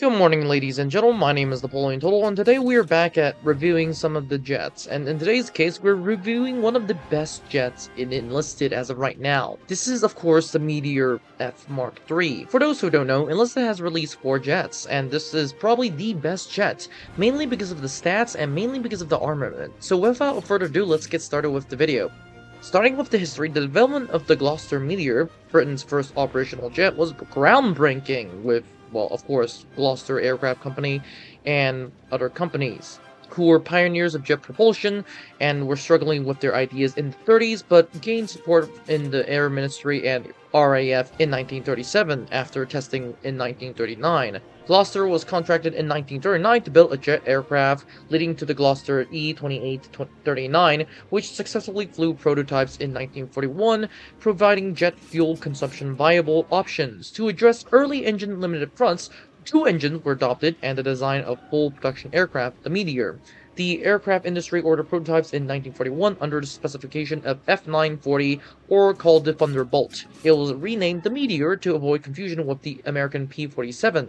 Good morning, ladies and gentlemen. My name is Napoleon Total, and today we are back at reviewing some of the jets. And in today's case, we're reviewing one of the best jets in Enlisted as of right now. This is, of course, the Meteor F Mark III. For those who don't know, Enlisted has released 4 jets, and this is probably the best jet, mainly because of the stats and mainly because of the armament. So without further ado, let's get started with the video. Starting with the history, the development of the Gloucester Meteor, Britain's first operational jet, was groundbreaking with, well, of course, Gloucester Aircraft Company and other companies who were pioneers of jet propulsion and were struggling with their ideas in the 30s, but gained support in the Air Ministry and RAF in 1937 after testing in 1939. Gloucester was contracted in 1939 to build a jet aircraft, leading to the Gloucester E-28-39, which successfully flew prototypes in 1941, providing jet fuel consumption viable options. To address early engine limited fronts, 2 engines were adopted and the design of full production aircraft, the Meteor. The aircraft industry ordered prototypes in 1941 under the specification of F-940, or called the Thunderbolt. It was renamed the Meteor to avoid confusion with the American P-47.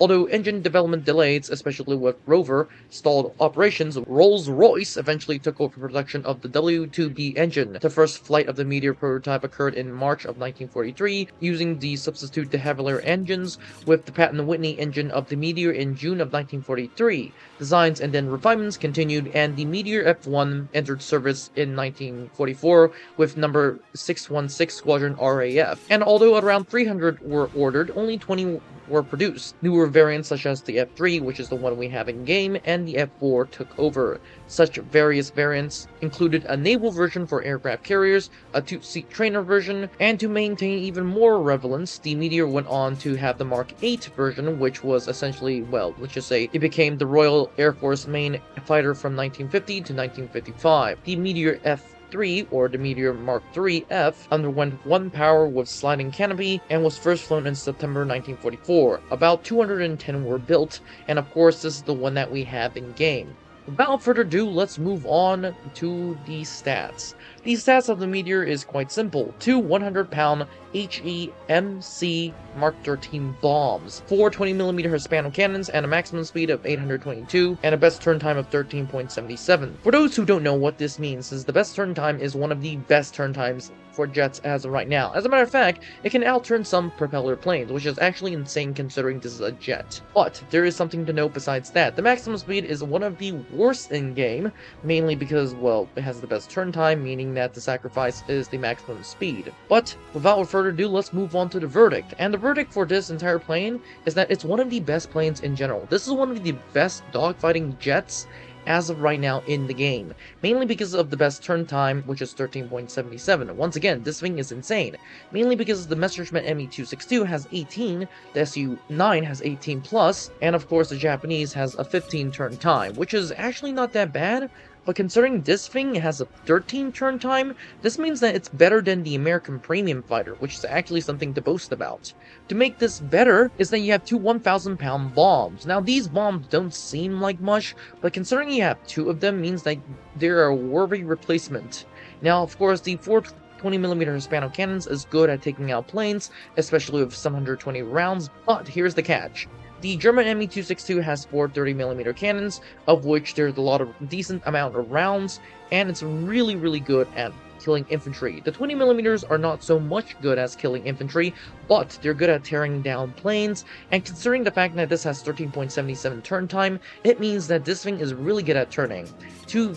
Although engine development delays, especially with Rover, stalled operations, Rolls-Royce eventually took over production of the W2B engine. The first flight of the Meteor prototype occurred in March of 1943, using the substitute de Havilland engines, with the Pratt & Whitney engine of the Meteor in June of 1943. Designs and then refinements continued, and the Meteor F-1 entered service in 1944 with number 616 Squadron RAF. And although around 300 were ordered, only 20 were produced. Newer variants such as the F3, which is the one we have in game, and the F4 took over. Such various variants included a naval version for aircraft carriers, a 2-seat trainer version, and to maintain even more relevance, the Meteor went on to have the Mark 8 version, which was essentially, well, let's just say, it became the Royal Air Force main fighter from 1950 to 1955. The Meteor F3, or the Meteor Mark III F, underwent 1 power with sliding canopy and was first flown in September 1944. About 210 were built, and of course this is the one that we have in game. Without further ado, let's move on to the stats. The stats of the Meteor is quite simple. 2 100-pound HEMC Mark 13 bombs, 4 20mm Hispano cannons, and a maximum speed of 822, and a best turn time of 13.77. For those who don't know what this means, is the best turn time is one of the best turn times for jets as of right now. As a matter of fact, it can outturn some propeller planes, which is actually insane considering this is a jet. But there is something to note besides that. The maximum speed is one of the worst in game, mainly because, well, it has the best turn time, meaning that the sacrifice is the maximum speed. But without further ado, let's move on to the verdict. And the verdict for this entire plane is that it's one of the best planes in general. This is one of the best dogfighting jets as of right now in the game, mainly because of the best turn time, which is 13.77. Once again, this thing is insane, mainly because the Messerschmitt Me-262 has 18, the Su-9 has 18 plus, and of course the Japanese has a 15 turn time, which is actually not that bad. But considering this thing has a 13 turn time, this means that it's better than the American Premium Fighter, which is actually something to boast about. To make this better is that you have 2 1,000-pound bombs. Now these bombs don't seem like much, but considering you have 2 of them means that they're a worthy replacement. Now of course the 4 20mm Hispano cannons is good at taking out planes, especially with 720 rounds, but here's the catch. The German Me-262 has 4 30mm cannons, of which there's a lot of decent amount of rounds, and it's really good at killing infantry. The 20mm are not so much good as killing infantry, but they're good at tearing down planes, and considering the fact that this has 13.77 turn time, it means that this thing is really good at turning. To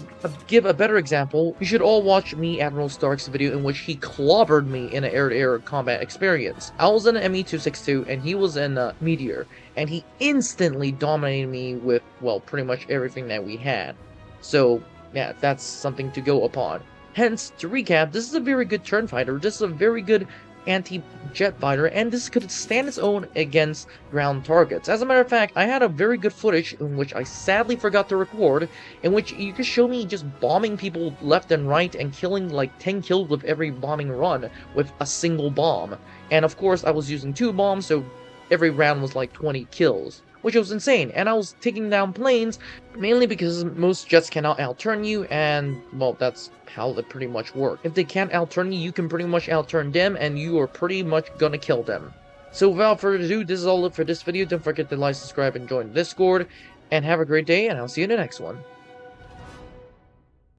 give a better example, you should all watch me Admiral Stark's video in which he clobbered me in an air-to-air combat experience. I was in an Me-262 and he was in a Meteor, and he instantly dominated me with, well, pretty much everything that we had. So, yeah, that's something to go upon. Hence, to recap, this is a very good turn fighter, this is a very good anti-jet fighter, and this could stand its own against ground targets. As a matter of fact, I had a very good footage in which I sadly forgot to record, in which you could show me just bombing people left and right and killing like 10 kills with every bombing run with a single bomb. And of course, I was using 2 bombs, so every round was like 20 kills, which was insane. And I was taking down planes mainly because most jets cannot outturn you, and well, that's how they pretty much work. If they can't outturn you, you can pretty much outturn them, and you are pretty much gonna kill them. So without further ado, this is all it for this video. Don't forget to like, subscribe, and join the Discord. And have a great day, and I'll see you in the next one.